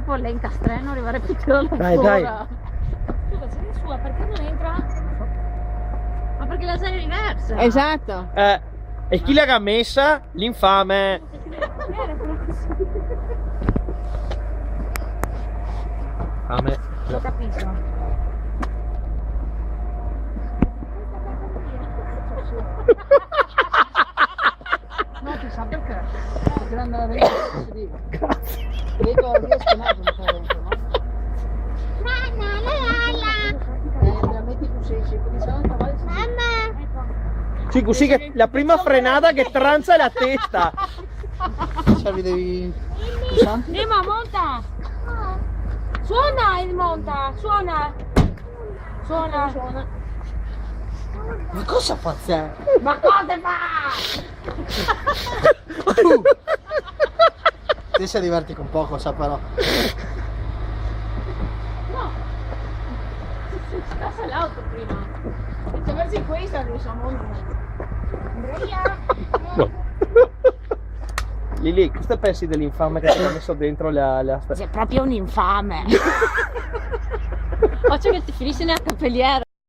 troppo lei incastreno arrivare più là Dai, fuori. dai. Scusa, sei sua, perché non entra? Ma perché la serie è diversa. Esatto. E chi l'ha messa? L'infame. Infame. Lo capisco. No, ti sa perché? Perché non andava bene si dica. Vedo riesco a dentro, no? La metti tu sei, perché sennò il cavallo si Sì, così che la prima frenata che tranza è la testa. Savi devi... Nemo, monta! Suona il monta, suona! Suona! Ma cosa fa te? Ma cosa fa? Te si diverti con poco, sa però. No! Si scassa l'auto prima. Se versi questa non so molto. Andrea! No. Lili, cosa pensi dell'infame che ti ha messo dentro la Sei proprio un infame. Faccio che ti finisce nella cappelliera.